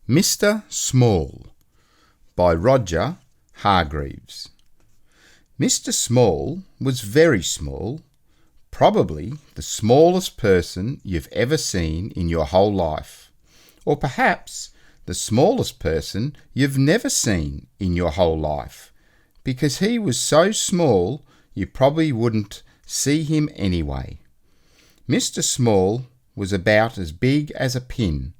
Mr. Small by Roger Hargreaves. Mr. Small was very small, probably the smallest person you've ever seen in your whole life, or perhaps the smallest person you've never seen in your whole life, because he was so small you probably wouldn't see him anyway. Mr. Small was about as big as a pin,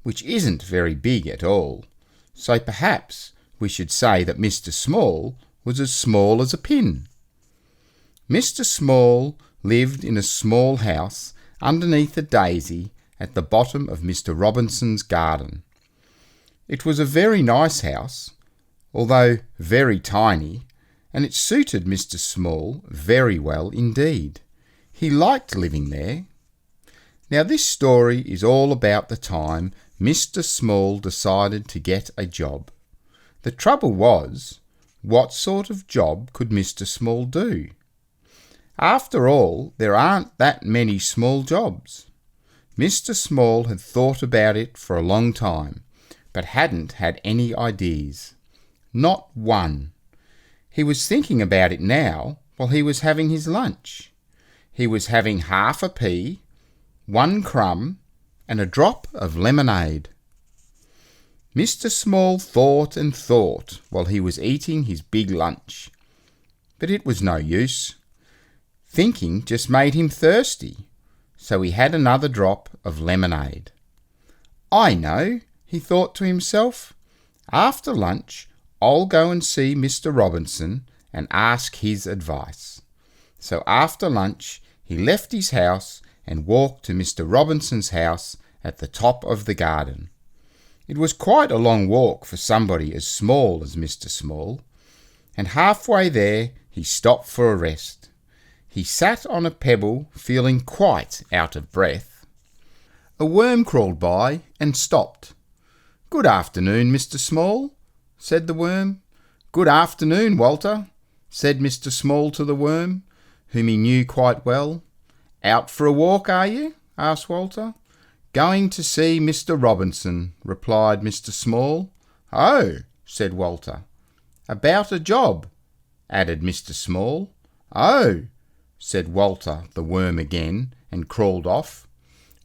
which isn't very big at all, so perhaps we should say that Mr. Small was as small as a pin. Mr. Small lived in a small house underneath a daisy at the bottom of Mr. Robinson's garden. It was a very nice house, although very tiny, and it suited Mr. Small very well indeed. He liked living there. Now this story is all about the time Mr. Small decided to get a job. The trouble was, what sort of job could Mr. Small do? After all, there aren't that many small jobs. Mr. Small had thought about it for a long time, but hadn't had any ideas. Not one. He was thinking about it now while he was having his lunch. He was having half a pea, 1 crumb, and a drop of lemonade. Mr. Small thought and thought while he was eating his big lunch, but it was no use. Thinking just made him thirsty, so he had another drop of lemonade. I know, he thought to himself. After lunch, I'll go and see Mr. Robinson and ask his advice. So after lunch, he left his house and walked to Mr. Robinson's house at the top of the garden. It was quite a long walk for somebody as small as Mr. Small, and halfway there he stopped for a rest. He sat on a pebble, feeling quite out of breath. A worm crawled by and stopped. "Good afternoon, Mr. Small," said the worm. "Good afternoon, Walter," said Mr. Small to the worm, whom he knew quite well. "Out for a walk, are you?" asked Walter. "Going to see Mr. Robinson," replied Mr. Small. "Oh," said Walter. "About a job," added Mr. Small. "Oh," said Walter the worm again, and crawled off.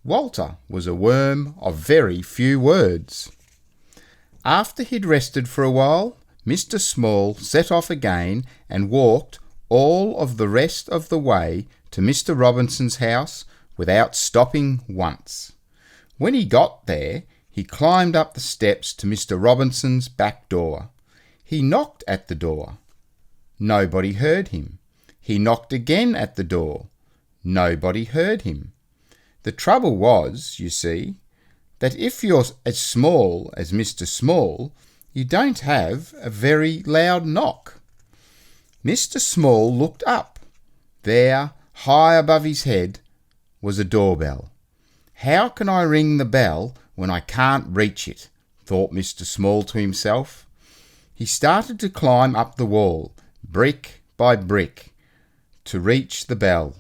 Walter was a worm of very few words. After he'd rested for a while, Mr. Small set off again and walked all of the rest of the way to Mr. Robinson's house without stopping once. When he got there, he climbed up the steps to Mr. Robinson's back door. He knocked at the door. Nobody heard him. He knocked again at the door. Nobody heard him. The trouble was, you see, that if you're as small as Mr. Small, you don't have a very loud knock. Mr. Small looked up. There, high above his head, was a doorbell. "How can I ring the bell when I can't reach it?" thought Mr. Small to himself. He started to climb up the wall, brick by brick, to reach the bell.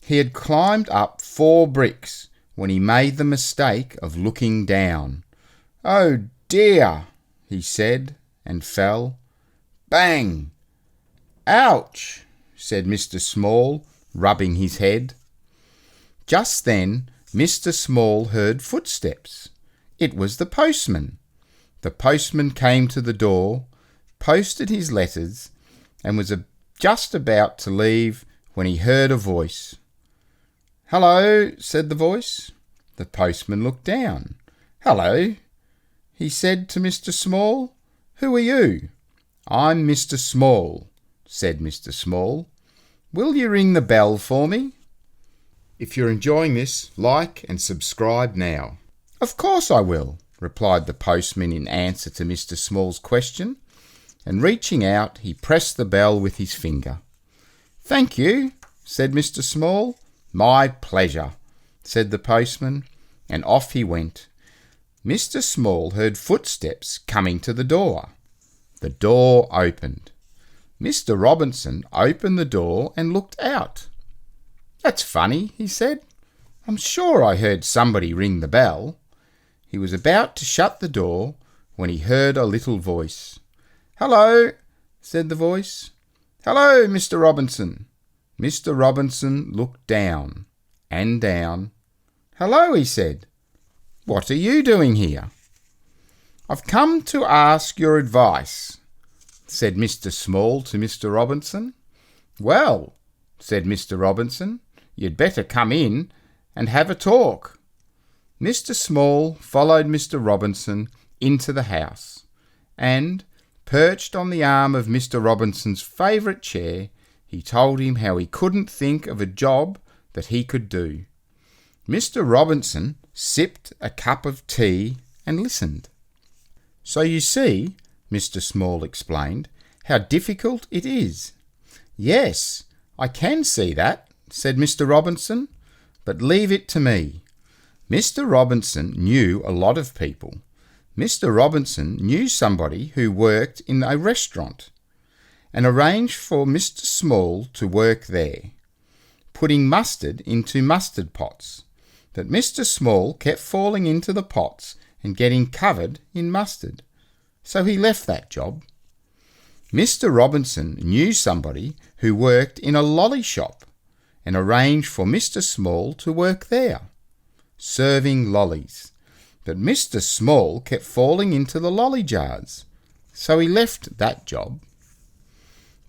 He had climbed up 4 bricks when he made the mistake of looking down. "Oh dear," he said, and fell. Bang! "Ouch!" said Mr. Small, rubbing his head. Just then Mr. Small heard footsteps. It was the postman. The postman came to the door, posted his letters, and was just about to leave when he heard a voice. "Hello," said the voice. The postman looked down. "Hello," he said to Mr. Small. "Who are you?" "I'm Mr. Small," said Mr. Small. "Will you ring the bell for me?" If you're enjoying this, like and subscribe now. "Of course I will," replied the postman in answer to Mr. Small's question, and reaching out, he pressed the bell with his finger. "Thank you," said Mr. Small. "My pleasure," said the postman, and off he went. Mr. Small heard footsteps coming to the door. The door opened. Mr. Robinson opened the door and looked out. "That's funny," he said. "I'm sure I heard somebody ring the bell." He was about to shut the door when he heard a little voice. "Hello," said the voice. "Hello, Mr. Robinson." Mr. Robinson looked down and down. "Hello," he said. "What are you doing here?" "I've come to ask your advice," said Mr. Small to Mr. Robinson. "Well," said Mr. Robinson, "you'd better come in and have a talk." Mr. Small followed Mr. Robinson into the house, and, perched on the arm of Mr. Robinson's favourite chair, he told him how he couldn't think of a job that he could do. Mr. Robinson sipped a cup of tea and listened. "So you see," Mr. Small explained, "how difficult it is." "Yes, I can see that," said Mr. Robinson, "but leave it to me." Mr. Robinson knew a lot of people. Mr. Robinson knew somebody who worked in a restaurant, and arranged for Mr. Small to work there, putting mustard into mustard pots. But Mr. Small kept falling into the pots and getting covered in mustard, so he left that job. Mr. Robinson knew somebody who worked in a lolly shop, and arranged for Mr. Small to work there, serving lollies. But Mr. Small kept falling into the lolly jars, so he left that job.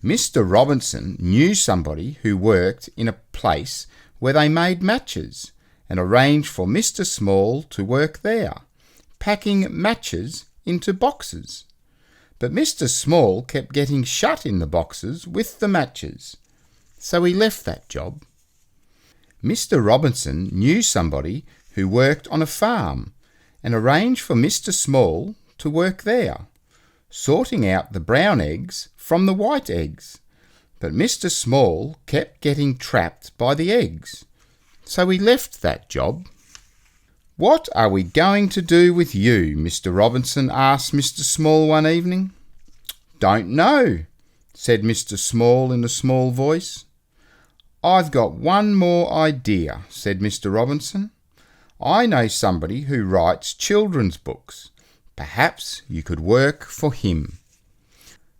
Mr. Robinson knew somebody who worked in a place where they made matches, and arranged for Mr. Small to work there, packing matches into boxes. But Mr. Small kept getting shut in the boxes with the matches, so he left that job. Mr. Robinson knew somebody who worked on a farm, and arranged for Mr. Small to work there, sorting out the brown eggs from the white eggs. But Mr. Small kept getting trapped by the eggs, so he left that job. "What are we going to do with you?" Mr. Robinson asked Mr. Small one evening. "Don't know," said Mr. Small in a small voice. "I've got one more idea," said Mr. Robinson. "I know somebody who writes children's books. Perhaps you could work for him."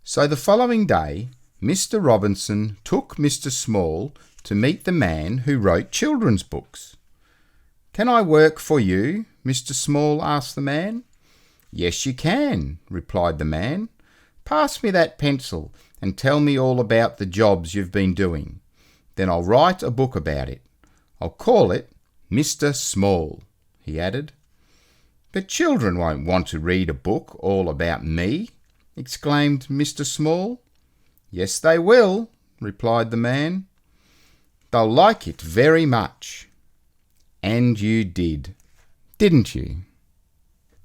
So the following day, Mr. Robinson took Mr. Small to meet the man who wrote children's books. "Can I work for you?" Mr. Small asked the man. "Yes, you can," replied the man. "Pass me that pencil and tell me all about the jobs you've been doing. Then I'll write a book about it. I'll call it Mr. Small," he added. "But children won't want to read a book all about me," exclaimed Mr. Small. "Yes, they will," replied the man. "They'll like it very much." And you did, didn't you?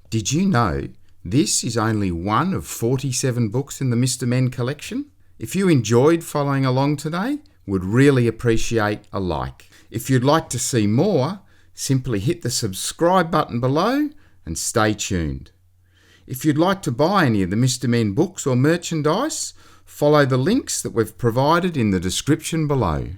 Did you know this is only one of 47 books in the Mr. Men collection? If you enjoyed following along today, would really appreciate a like. If you'd like to see more, simply hit the subscribe button below and stay tuned. If you'd like to buy any of the Mr. Men books or merchandise, follow the links that we've provided in the description below.